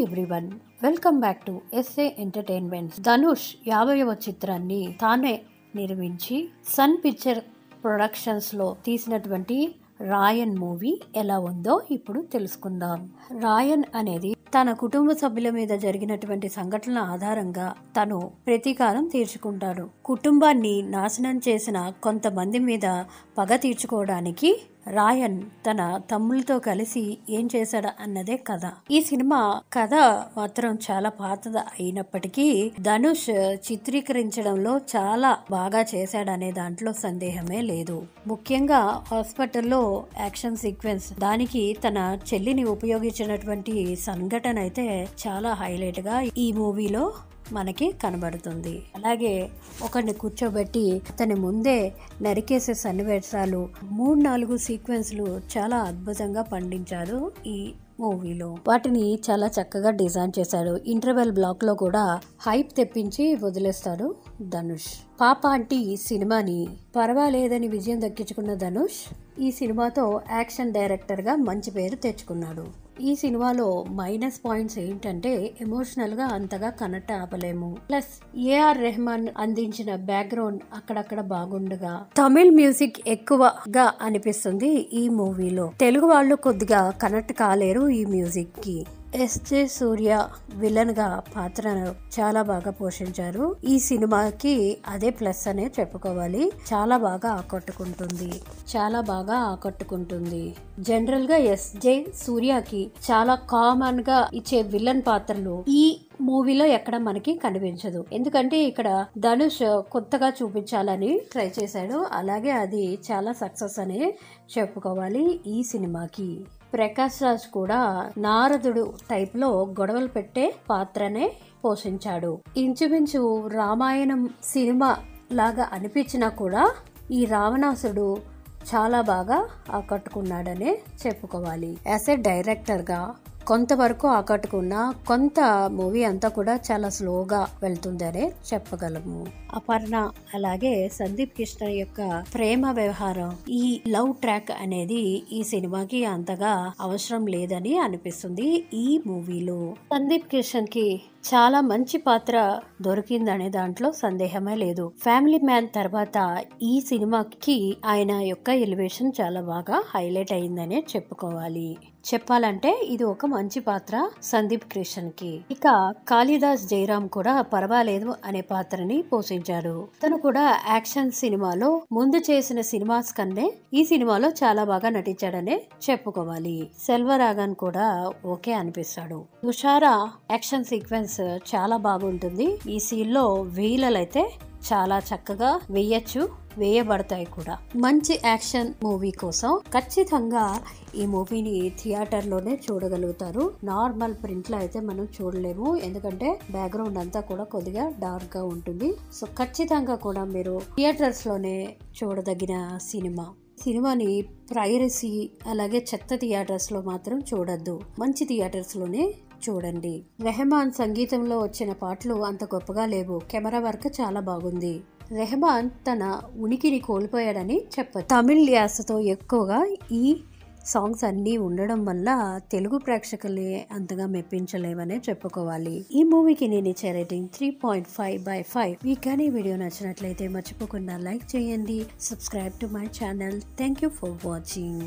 Everyone, welcome back to SA entertainments. Dhanush 50వ చిత్రాన్ని తానే నిర్మించి సన్ పిక్చర్ ప్రొడక్షన్స్ లో తీసినటువంటి రాయన్ మూవీ ఎలా ఉందో ఇప్పుడు తెలుసుకుందాం. రాయన్ అనేది తన కుటుంబ సభ్యుల మీద జరిగినటువంటి సంఘటనల ఆధారంగా తను ప్రతీకారం తీర్చుకుంటాడు. కుటుంబాన్ని నాశనం చేసిన కొంతమంది మీద పగ తీర్చుకోవడానికి రాయన్ తన తమ్ములతో కలిసి ఏం చేశాడు అన్నదే కథ. ఈ సినిమా కథ మాత్రం చాలా పాతద అయినప్పటికీ ధనుష్ చిత్రీకరించడంలో చాలా బాగా చేశాడనే దాంట్లో సందేహమే లేదు. ముఖ్యంగా హాస్పిటల్లో యాక్షన్ సీక్వెన్స్, దానికి తన చెల్లిని ఉపయోగించినటువంటి సంఘటన అయితే చాలా హైలైట్ గా ఈ మూవీలో మనకి కనబడుతుంది. అలాగే ఒకరిని కూర్చోబెట్టి అతని ముందే నరికేసే సన్నివేశాలు, 3-4 సీక్వెన్స్లు చాలా అద్భుతంగా పండించారు ఈ మూవీలో. వాటిని చాలా చక్కగా డిజైన్ చేశాడు. ఇంటర్వెల్ బ్లాక్ లో కూడా హైప్ తెప్పించి వదిలేస్తాడు ధనుష్. పాప అంటే ఈ సినిమాని పర్వాలేదని విజయం దక్కించుకున్న ధనుష్ ఈ సినిమాతో యాక్షన్ డైరెక్టర్ గా మంచి పేరు తెచ్చుకున్నాడు. ఈ సినిమాలో మైనస్ పాయింట్స్ ఏంటంటే ఎమోషనల్ గా అంతగా కనెక్ట్ అవ్వలేము. ప్లస్ ఏఆర్ రెహమాన్ అందించిన బ్యాక్గ్రౌండ్ అక్కడక్కడ బాగుండగా తమిళ్ మ్యూజిక్ ఎక్కువగా అనిపిస్తుంది ఈ మూవీలో. తెలుగు వాళ్ళు కొద్దిగా కనెక్ట్ కాలేరు ఈ మ్యూజిక్ కి. ఎస్జే సూర్య విలన్ గా పాత్రను చాలా బాగా పోషించారు. ఈ సినిమాకి అదే ప్లస్ అనే చెప్పుకోవాలి. చాలా బాగా ఆకట్టుకుంటుంది. జనరల్ గా ఎస్జే సూర్యకి చాలా కామన్ గా ఇచ్చే విలన్ పాత్రలు ఈ మూవీలో ఎక్కడ మనకి కనిపించదు. ఎందుకంటే ఇక్కడ ధనుష్ కొత్తగా చూపించాలని ట్రై చేశాడు. అలాగే అది చాలా సక్సెస్ అనే చెప్పుకోవాలి ఈ సినిమాకి. ప్రకాష్ రాజ్ కూడా నారదుడు టైప్ లో గొడవలు పెట్టే పాత్రనే పోషించాడు. ఇంచుమించు రామాయణం సినిమా లాగా అనిపించినా కూడా ఈ రావణాసుడు చాలా బాగా ఆకట్టుకున్నాడనే చెప్పుకోవాలి. యాజ్ ఏ డైరెక్టర్ గా కొంతవరకు ఆకట్టుకున్న కొంత మూవీ అంతా కూడా చాలా స్లోగా వెళ్తుందనే చెప్పగలము. అపర్ణ అలాగే సందీప్ కృష్ణ యొక్క ప్రేమ వ్యవహారం, ఈ లవ్ ట్రాక్ అనేది ఈ సినిమాకి అంతగా అవసరం లేదని అనిపిస్తుంది. ఈ మూవీలో సందీప్ కృష్ణ కి చాలా మంచి పాత్ర దొరికిందనే దాంట్లో సందేహమే లేదు. ఫ్యామిలీ మ్యాన్ తర్వాత ఈ సినిమాకి ఆయన యొక్క ఎలివేషన్ చాలా బాగా హైలైట్ అయిందనే చెప్పుకోవాలి. చెప్పాలంటే ఇది ఒక మంచి పాత్ర సందీప్ కృష్ణ కి. ఇక కాళిదాస్ జయరామ్ కూడా పర్వాలేదు అనే పాత్రని పోషించారు. తను కూడా యాక్షన్ సినిమాలో ముందు చేసిన సినిమాస్ కన్నా ఈ సినిమాలో చాలా బాగా నటించాడనే చెప్పుకోవాలి. సెల్వరాగన్ కూడా ఓకే అనిపిస్తాడు. తుషారా యాక్షన్ సీక్వెన్స్ చాలా బాగుంటుంది. ఈ సీన్ లో వీలలైతే చాలా చక్కగా వేయబడతాయి కూడా. మంచి యాక్షన్ మూవీ కోసం ఖచ్చితంగా ఈ మూవీని థియేటర్ లోనే చూడగలుగుతారు. నార్మల్ ప్రింట్ లో అయితే మనం చూడలేము, ఎందుకంటే బ్యాక్గ్రౌండ్ అంతా కూడా కొద్దిగా డార్క్ గా ఉంటుంది. సో ఖచ్చితంగా కూడా మీరు థియేటర్స్ లోనే చూడదగిన సినిమాని ప్రైరసీ అలాగే చెత్త థియేటర్స్ లో మాత్రం చూడొద్దు. మంచి థియేటర్స్ లోనే చూడండి. రెహమాన్ సంగీతంలో వచ్చిన పాటలు అంత గొప్పగా లేవు. కెమెరా వర్క్ చాలా బాగుంది. రెహమాన్ తన ఉనికిని కోల్పోయాడని చెప్పచ్చు. తమిళ యాసతో ఎక్కువగా ఈ సాంగ్స్ అన్ని ఉండడం వల్ల తెలుగు ప్రేక్షకుల్ని అంతగా మెప్పించలేవనే చెప్పుకోవాలి. ఈ మూవీకి నేను ఇచ్చే రేటింగ్ 3.5/5. మీకు కానీ వీడియో నచ్చినట్లయితే మర్చిపోకుండా లైక్ చేయండి. Subscribe to my channel. Thank you for watching.